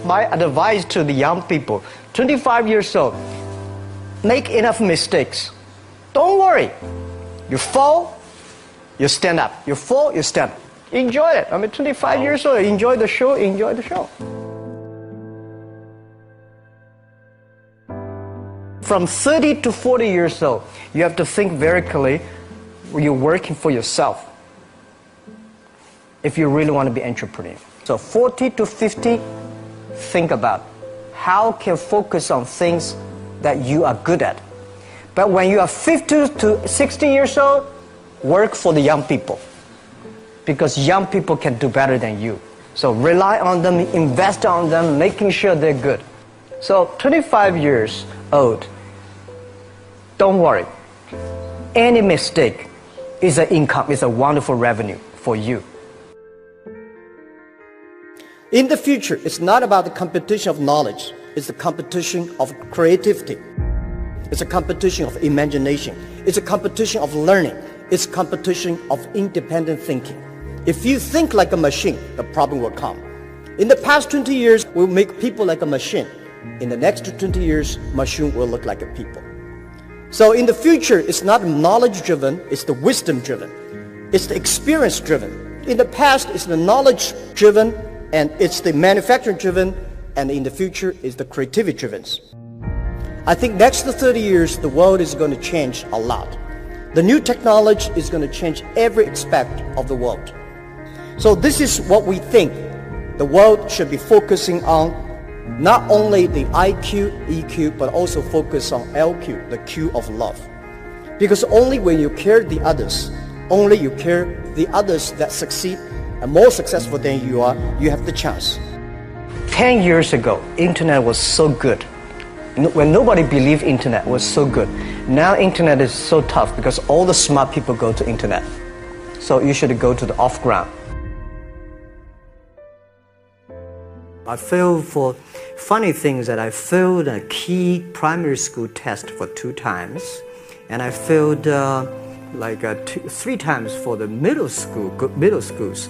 my advice to the young people, 25 years old, make enough mistakes. Don't worry. You fall, you stand up. You fall, you stand up. Enjoy it. 25 years old, enjoy the show, enjoy the show. From 30 to 40 years old, you have to think very clearly, you're working for yourself if you really want to be an entrepreneur. So 40 to 50, think about how can focus on things that you are good at. But when you are 50 to 60 years old, work for the young people, because young people can do better than you. So rely on them, invest on them, making sure they're good. So 25 years old, don't worry. Any mistake is an income, is a wonderful revenue for you. In the future, it's not about the competition of knowledge. It's the competition of creativity. It's a competition of imagination. It's a competition of learning. It's a competition of independent thinking. If you think like a machine, the problem will come. In the past 20 years, we'll make people like a machine. In the next 20 years, machine will look like a people. So in the future, it's not knowledge-driven, it's the wisdom-driven. It's the experience-driven. In the past, it's the knowledge-driven, and it's the manufacturing-driven, and in the future, it's the creativity-driven. I think next to 30 years, the world is going to change a lot. The new technology is going to change every aspect of the world. So this is what we think the world should be focusing on, not only the IQ, EQ, but also focus on LQ, the Q of love. Because only when you care the others, only you care the others that succeed and more successful than you are, you have the chance. 10 years ago, internet was so good. When nobody believed internet was so good. Now internet is so tough because all the smart people go to internet. So you should go to the off-ground. I failed for funny things that I failed a key primary school test for 2 times, and I failed 3 times for the middle schools.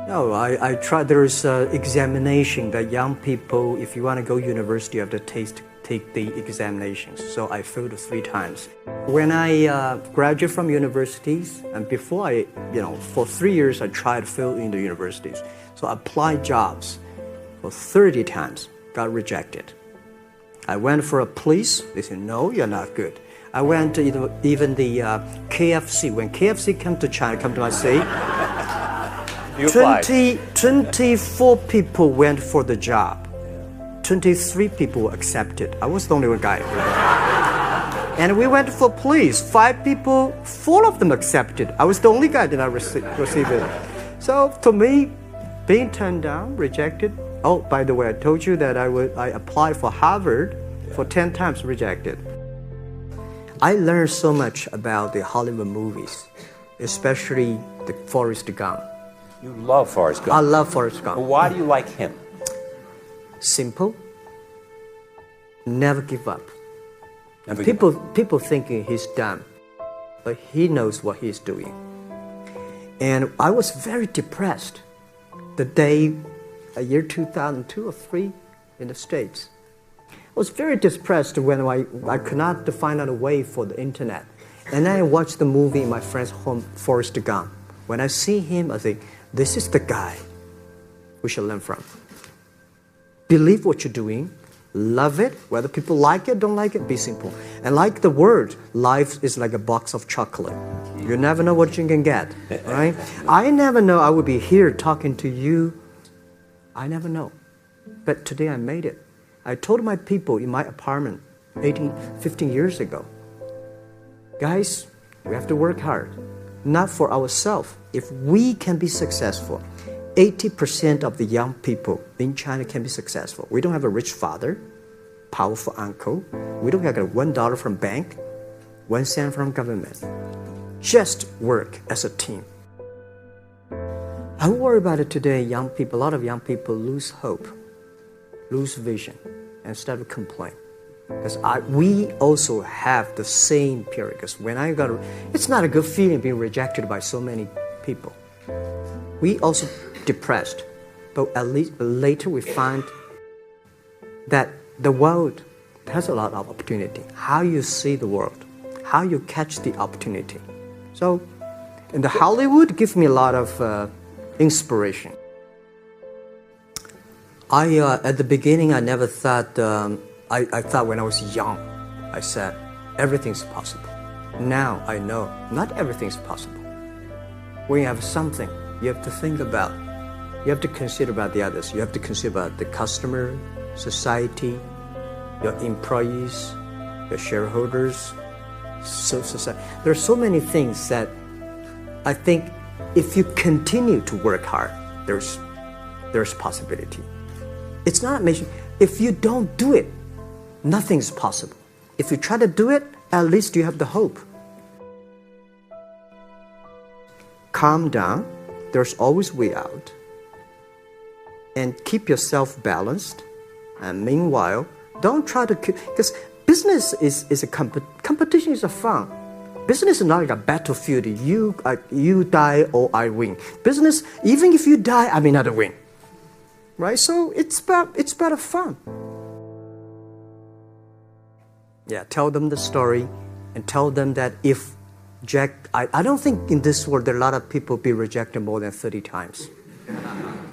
No, I tried. There's examination that young people, if you want to go university, you have to take the examinations. So I failed 3 times. When I graduated from universities, and before for 3 years I tried to fill in the universities. So I applied jobs for 30 times, got rejected. I went for a police, they said, no, you're not good. I went to even the KFC. When KFC come to China, come to my city, 24 people went for the job. 23 people were accepted. I was the only one guy. And we went for police. 5 people, 4 of them accepted. I was the only guy that I received it. So to me, being turned down, rejected. Oh, by the way, I told you that I applied for Harvard for 10 times, rejected. I learned so much about the Hollywood movies, especially the Forrest Gump. You love Forrest Gump. I love Forrest Gump. Well, why do you like him? Simple. Never give up. People thinking he's dumb, but he knows what he's doing. And I was very depressed the day, year 2002 or 3 in the States. I was very depressed when I could not find out a way for the internet. And then I watched the movie in my friend's home, Forrest Gump. When I see him, I think, this is the guy we should learn from. Believe what you're doing, love it, whether people like it, don't like it, be simple. And like the word, life is like a box of chocolate. You never know what you can get, right? I never know I would be here talking to you. I never know. But today I made it. I told my people in my apartment 15 years ago, guys, we have to work hard, not for ourselves. If we can be successful, 80% of the young people in China can be successful. We don't have a rich father, powerful uncle. We don't get $1 from bank, 1 cent from government. Just work as a team. I worry about it today. Young people, a lot of young people lose hope, lose vision, and start to complain. Because we also have the same period. Because when it's not a good feeling being rejected by so many people. We also depressed, but at least later we find that the world has a lot of opportunity. How you see the world, how you catch the opportunity. So, and the Hollywood gives me a lot of inspiration. At the beginning, I never thought, I thought when I was young, I said, everything's possible. Now I know not everything's possible. When you have something, you have to think about, you have to consider about the others. You have to consider about the customer, society, your employees, your shareholders, society. There are so many things that I think if you continue to work hard, there's possibility. It's not amazing. If you don't do it, nothing's possible. If you try to do it, at least you have the hope. Calm down. There's always way out. And keep yourself balanced. And meanwhile, don't try to... Because business is a competition is a fun. Business is not like a battlefield. You die or I win. Business, even if you die, I may not win. Right? So it's about fun. Yeah, tell them the story and tell them that if Jack, I don't think in this world there are a lot of people be rejected more than 30 times.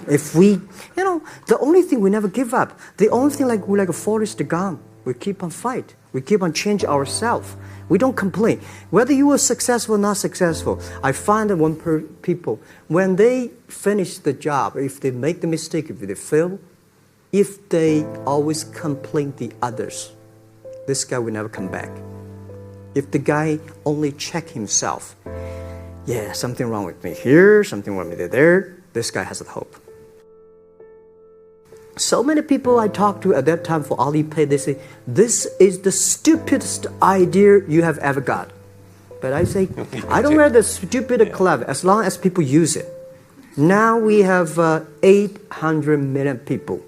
If we, the only thing we never give up, the only thing we're like a Forrest Gump, we keep on fight, we keep on changing ourselves. We don't complain. Whether you were successful or not successful, I find that people, when they finish the job, if they make the mistake, if they fail, if they always complain the others, this guy will never come back. If the guy only check himself, yeah, something wrong with me here, something wrong with me there, this guy has a hope. So many people I talked to at that time for Alipay, they say, this is the stupidest idea you have ever got. But I say, I don't wear the stupid clever as long as people use it. Now we have 800 million people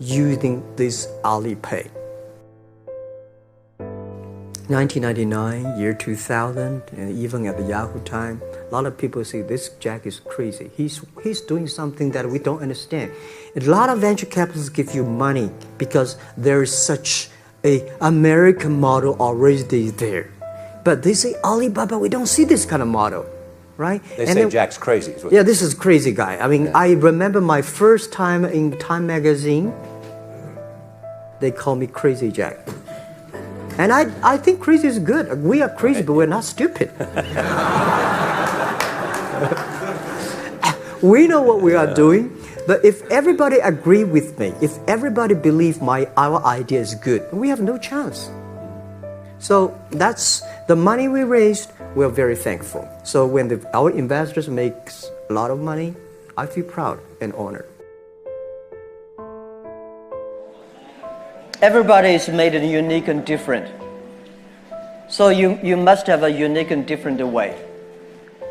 using this Alipay. 1999, year 2000, and even at the Yahoo time, a lot of people say this Jack is crazy. He's doing something that we don't understand. A lot of venture capitalists give you money because there is such a American model already there. But they say Alibaba, we don't see this kind of model, right? They say Jack's crazy. Yeah, this is crazy guy. I mean, I remember my first time in Time magazine, they call me Crazy Jack. And I think crazy is good. We are crazy, but we're not stupid. We know what we are doing, but if everybody agree with me, if everybody believe our idea is good, we have no chance. So that's the money we raised. We're very thankful. So when our investors make a lot of money, I feel proud and honored. Everybody is made unique and different. So you must have a unique and different way.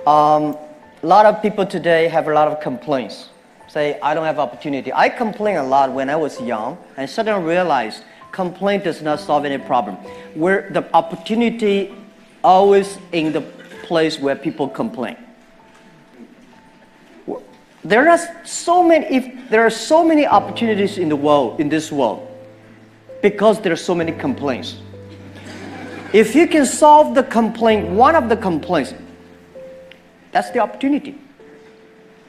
A lot of people today have a lot of complaints. Say, I don't have opportunity. I complained a lot when I was young and suddenly realized complaint does not solve any problem. Where the opportunity always in the place where people complain. There are so many opportunities in this world, because there are so many complaints. If you can solve the complaint, one of the complaints, that's the opportunity.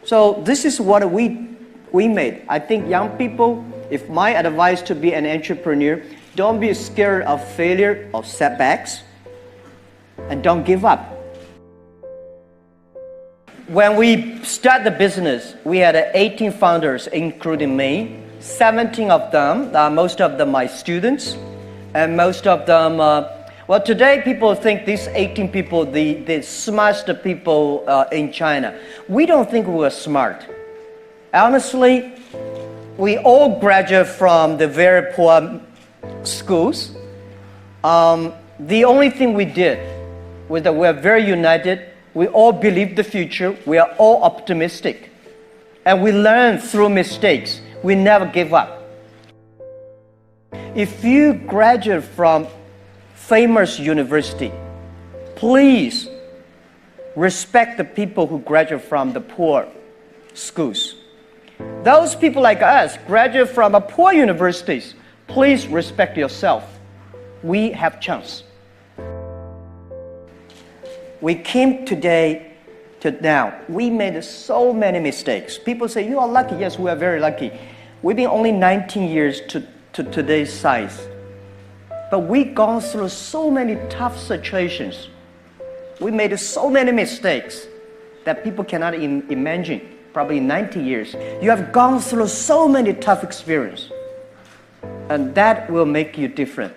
So this is what we made. I think young people, if my advice to be an entrepreneur, don't be scared of failure, of setbacks, and don't give up. When we start the business, we had 18 founders, including me. 17 of them, most of them my students, and most of them, well, today people think these 18 people, the smartest people in China. We don't think we're smart. Honestly, we all graduate from the very poor schools. The only thing we did was that we're very united. We all believe the future. We are all optimistic. And we learn through mistakes. We never give up. If you graduate from famous university, please respect the people who graduate from the poor schools. Those people like us graduate from poor universities. Please respect yourself. We have chance. We came today to now. We made so many mistakes. People say, you are lucky. Yes, we are very lucky. We've been only 19 years to today's size. But we've gone through so many tough situations. We made so many mistakes that people cannot imagine. Probably in 90 years, you have gone through so many tough experiences. And that will make you different.